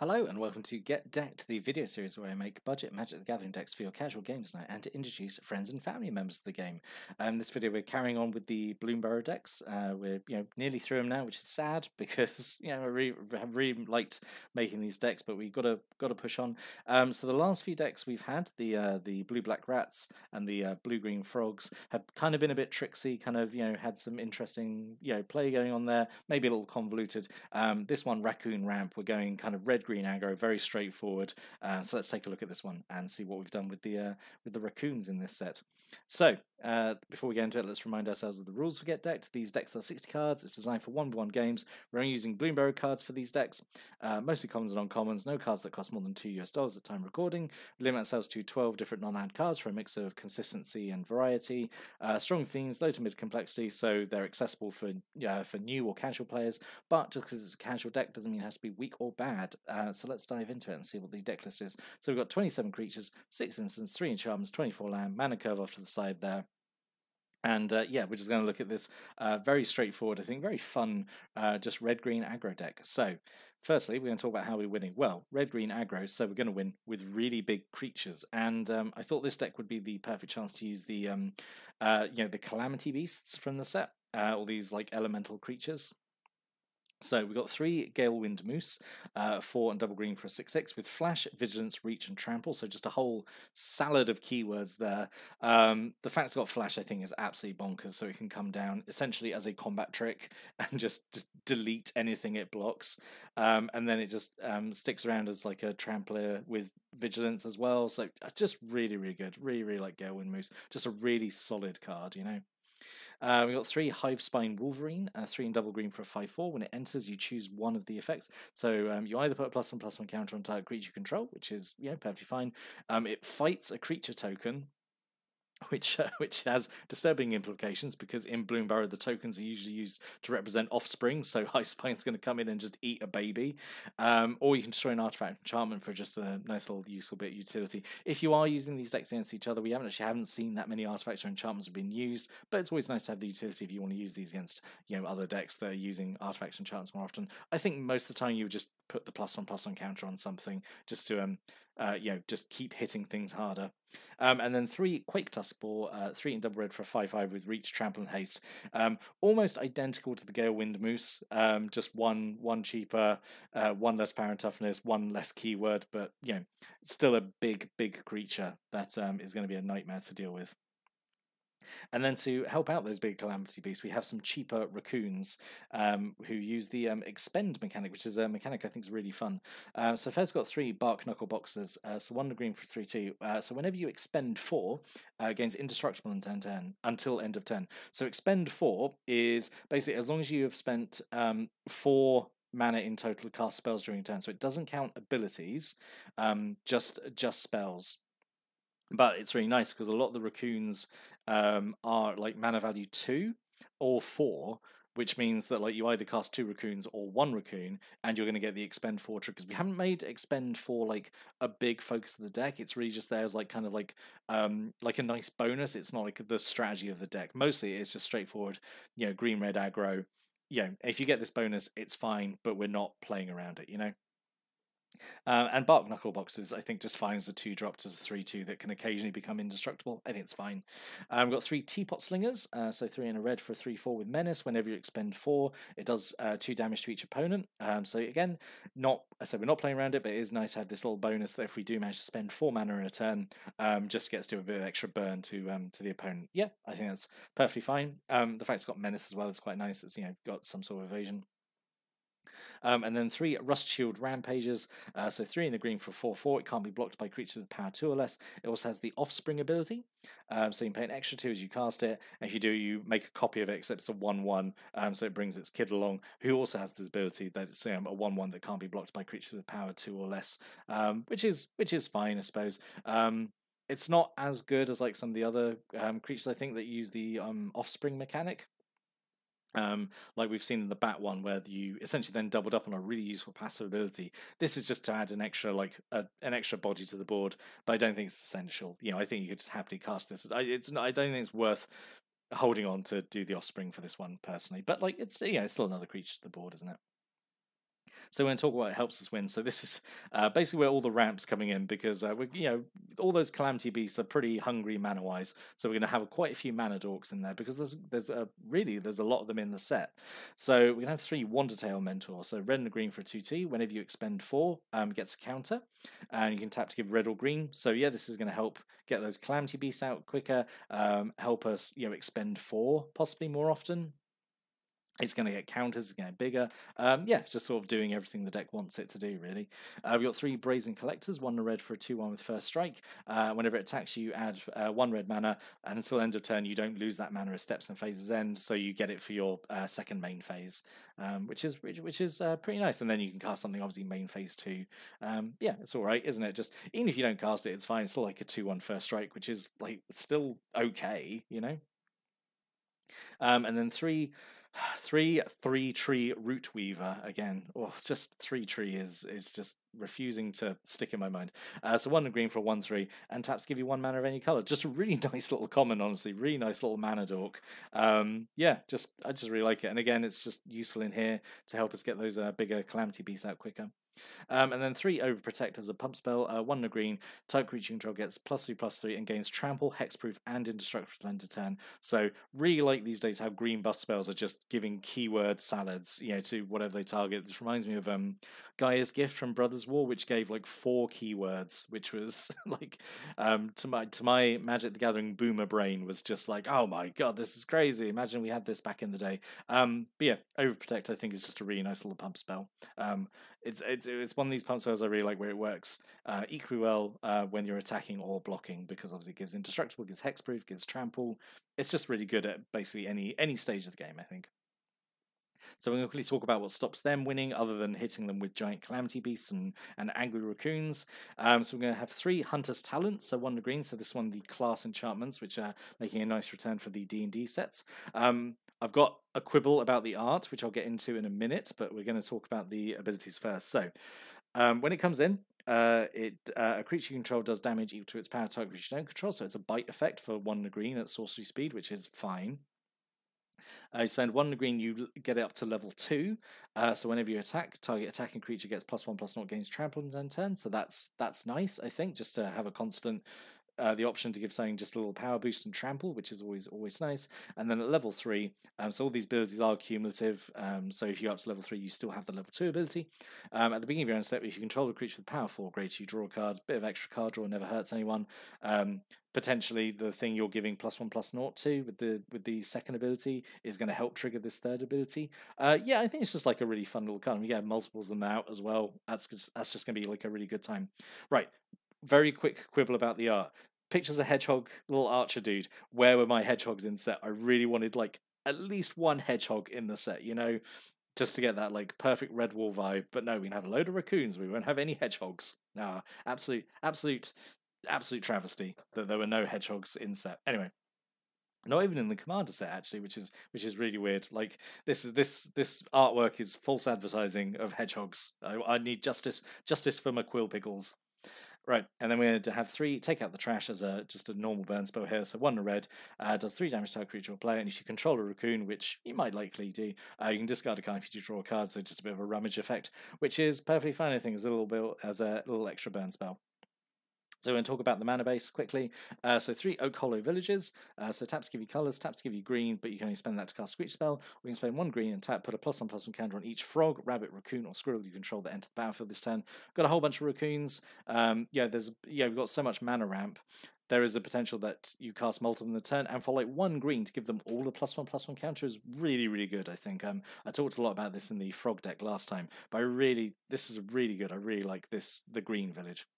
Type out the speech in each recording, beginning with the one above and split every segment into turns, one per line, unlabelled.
Hello and welcome to Get Decked, the video series where I make budget Magic the Gathering decks for your casual games night and to introduce friends and family members of the game. This video we're carrying on with the Bloomburrow decks. We're nearly through them now, which is sad because I have really liked making these decks, but we've got to push on. So the last few decks we've had, the blue black rats and the blue green frogs, have kind of been a bit tricksy. Had some interesting play going on there, maybe a little convoluted. This one, Raccoon ramp, we're going kind of red green aggro, very straightforward. So let's take a look at this one and see what we've done with the raccoons in this set. So before we get into it, let's remind ourselves of the rules for Get Decked. These decks are 60 cards. It's designed for 1v1 games. We're only using Bloomburrow cards for these decks, mostly commons and uncommons. No cards that cost more than $2 at time recording. We limit ourselves to 12 different non-hand cards for a mix of consistency and variety. Strong themes, low to mid complexity, so they're accessible for new or casual players. But just because it's a casual deck doesn't mean it has to be weak or bad. So let's dive into it and see what the deck list is. So we've got 27 creatures, 6 instants, 3 enchantments, 24 land, mana curve off to the side there. And we're just going to look at this very straightforward, I think, very fun, just red-green aggro deck. So, firstly, we're going to talk about how we're winning. Well, red-green aggro, so we're going to win with really big creatures. And I thought this deck would be the perfect chance to use the Calamity Beasts from the set, all these like elemental creatures. So we've got 3 Galewind Moose, 4 and double green for a 6/6 with Flash, Vigilance, Reach, and Trample. So just a whole salad of keywords there. The fact it's got Flash, I think, is absolutely bonkers. So it can come down essentially as a combat trick and just delete anything it blocks. And then it just sticks around as like a trampler with Vigilance as well. So just really, really good. Really, really like Galewind Moose. Just a really solid card, We've got 3 Hivespine Wolverine, 3 and double green for a 5/4. When it enters, you choose one of the effects. So you either put a +1/+1 counter on target creature you control, which is perfectly fine. It fights a creature token, which has disturbing implications because in Bloomburrow the tokens are usually used to represent offspring, so Hivespine's going to come in and just eat a baby. Or you can destroy an artifact enchantment for just a nice little useful bit of utility. If you are using these decks against each other, we haven't seen that many artifacts or enchantments have been used, but it's always nice to have the utility if you want to use these against other decks that are using artifacts and enchantments more often. I think most of the time you would just put the +1/+1 counter on something just to just keep hitting things harder. And then 3 Quake Tuskball, 3 in double red for a 5/5 with Reach, Trample, and Haste. Almost identical to the Galewind Moose, just one cheaper, 1 less power and toughness, 1 less keyword, but still a big creature that is going to be a nightmare to deal with. And then to help out those big Calamity Beasts, we have some cheaper Raccoons who use the Expend mechanic, which is a mechanic I think is really fun. So first we've got 3 Bark Knuckle Boxers, so 1 green for 3/2. So whenever you expend 4, gains indestructible until end of turn. So expend 4 is basically as long as you have spent 4 mana in total to cast spells during a turn. So it doesn't count abilities, just spells. But it's really nice because a lot of the Raccoons are like mana value 2 or 4, which means that like you either cast 2 Raccoons or 1 Raccoon, and you're going to get the Expend 4 trick. Because we haven't made Expend 4 like a big focus of the deck. It's really just there as like kind of like a nice bonus. It's not like the strategy of the deck. Mostly it's just straightforward, green red aggro. If you get this bonus, it's fine, but we're not playing around it, And Bark Knuckle Boxes, I think, just finds a 2-drop to 3/2 that can occasionally become indestructible. I think it's fine. We've got 3 Teapot Slingers, so 3 in a red for a 3/4 with Menace. Whenever you expend 4, it does 2 damage to each opponent. So again, we're not playing around it, but it is nice to have this little bonus that if we do manage to spend 4 mana in a turn, just gets to do a bit of extra burn to the opponent. Yeah, I think that's perfectly fine. The fact it's got Menace as well is quite nice. It's got some sort of evasion. And then 3 Rust Shield Rampages, so 3 in a green for 4/4. It can't be blocked by creatures with power 2 or less. It also has the Offspring ability, so you can pay an extra 2 as you cast it, and if you do, you make a copy of it, except it's a 1/1, so it brings its kid along, who also has this ability that it's a 1/1 that can't be blocked by creatures with power 2 or less, which is fine, I suppose. It's not as good as like some of the other creatures, I think, that use the Offspring mechanic. Like we've seen in the Bat one, where you essentially then doubled up on a really useful passive ability. This is just to add an extra an extra body to the board, but I don't think it's essential. I think you could just happily cast this. I don't think it's worth holding on to do the Offspring for this one personally, but like it's still another creature to the board, isn't it? So we're going to talk about what helps us win. So this is basically where all the ramps coming in, because all those calamity beasts are pretty hungry mana wise. So we're going to have quite a few mana dorks in there, because there's a lot of them in the set. So we're going to have 3 Wandertail Mentor. So red and a green for a 2/2. Whenever you expend 4, gets a counter, and you can tap to give red or green. So yeah, this is going to help get those calamity beasts out quicker. Help us expend 4 possibly more often. It's going to get counters, it's going to get bigger. It's just sort of doing everything the deck wants it to do, really. We've got 3 Brazen Collectors, 1 red for a 2/1 with first strike. Whenever it attacks you, add 1 red mana, and until end of turn, you don't lose that mana as steps and phases end, so you get it for your second main phase, which is pretty nice. And then you can cast something, obviously, main phase 2. It's all right, isn't it? Just even if you don't cast it, it's fine. It's still like a 2/1 first strike, which is like still okay, And then 3 tree root weaver again. Just 3 tree is just refusing to stick in my mind. So 1 green for a 1/3, and taps give you 1 mana of any color. Just a really nice little common, honestly. Really nice little mana dork. I just really like it. And again, it's just useful in here to help us get those bigger calamity beasts out quicker. And then 3 Overprotect as a pump spell, 1 green, type creature control gets +3/+3 and gains trample, hexproof, and indestructible end of turn. So really like these days how green buff spells are just giving keyword salads, to whatever they target. This reminds me of Gaia's Gift from Brothers War, which gave like 4 keywords, which was like to my Magic the Gathering boomer brain was just like, oh my god, this is crazy. Imagine we had this back in the day. Overprotect I think is just a really nice little pump spell. It's one of these pump spells I really like, where it works equally well when you're attacking or blocking, because obviously it gives indestructible, gives hexproof, gives trample. It's just really good at basically any stage of the game, I think. So we're going to quickly talk about what stops them winning, other than hitting them with giant calamity beasts and angry raccoons. So we're going to have 3 Hunter's Talents, so 1 green. So this one, the class enchantments, which are making a nice return for the D&D sets. I've got a quibble about the art, which I'll get into in a minute, but we're going to talk about the abilities first. So when it comes in, a creature you control does damage equal to its power type which you don't control, so it's a bite effect for 1 green at sorcery speed, which is fine. You spend 1 green, you get it up to level 2. So whenever you attack, target attacking creature gets +1/+0, gains trample in end turn. So that's nice, I think, just to have a constant. The option to give something just a little power boost and trample, which is always nice. And then at level 3, so all these abilities are cumulative. So if you go up to level 3, you still have the level 2 ability. At the beginning of your own step, if you control a creature with power 4 or greater, you draw a card. Bit of extra card draw, never hurts anyone. Potentially the thing you're giving +1/+0 to with the second ability is going to help trigger this third ability. I think it's just like a really fun little card. We get multiples of them out as well. That's just going to be like a really good time. Right. Very quick quibble about the art. Pictures a hedgehog, little archer dude. Where were my hedgehogs in set? I really wanted like at least 1 hedgehog in the set, just to get that like perfect red wall vibe. But no, we can have a load of raccoons. We won't have any hedgehogs. Absolute travesty that there were no hedgehogs in set. Anyway. Not even in the commander set, actually, which is really weird. Like this artwork is false advertising of hedgehogs. I need justice for my quill pickles. Right, and then we're going to have 3 take out the trash as just a normal burn spell here. So 1 red, does 3 damage to a creature or player, and if you control a raccoon, which you might likely do, you can discard a card if you draw a card. So just a bit of a rummage effect, which is perfectly fine. I think as a little extra burn spell. So we're going to talk about the mana base quickly. So 3 Oak Hollow Villages. So taps give you colours, taps give you green, but you can only spend that to cast a creature spell. We can spend 1 green and tap, put a +1/+1 counter on each frog, rabbit, raccoon, or squirrel you control that enter the battlefield this turn. Got a whole bunch of raccoons. We've got so much mana ramp. There is a potential that you cast multiple in the turn, and for like 1 green to give them all a +1/+1 counter is really, really good, I think. I talked a lot about this in the frog deck last time, but this is really good. I really like the green village.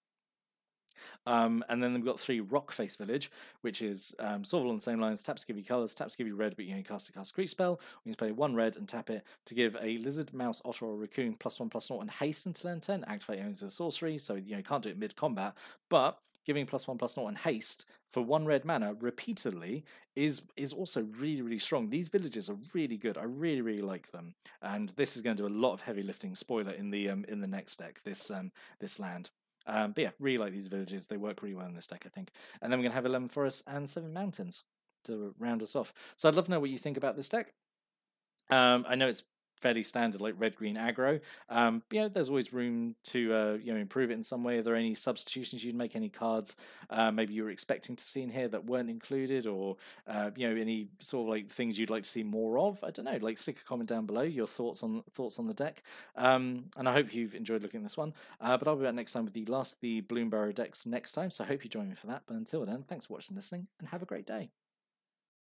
And then we've got 3 Rockface Village, which is sort of along the same lines. Taps give you colours, taps give you red, but you only cast a creature spell. We can play 1 red and tap it to give a lizard, mouse, otter, or raccoon +1/+0 and haste until end turn. Activate only as a sorcery, so you can't do it mid combat. But giving +1/+0 and haste for 1 red mana repeatedly is also really, really strong. These villages are really good. I really, really like them, and this is going to do a lot of heavy lifting. Spoiler in the next deck. This land. Really like these villages. They work really well in this deck, I think. And then we're going to have 11 forests and 7 mountains to round us off. So I'd love to know what you think about this deck. I know it's fairly standard, like red green aggro. There's always room to improve it in some way. Are there any substitutions you'd make? Any cards maybe you were expecting to see in here that weren't included, or any sort of like things you'd like to see more of? I don't know. Like, stick a comment down below your thoughts on the deck. And I hope you've enjoyed looking at this one. But I'll be back next time with the last of the Bloomburrow decks next time. So I hope you join me for that. But until then, thanks for watching and listening, and have a great day.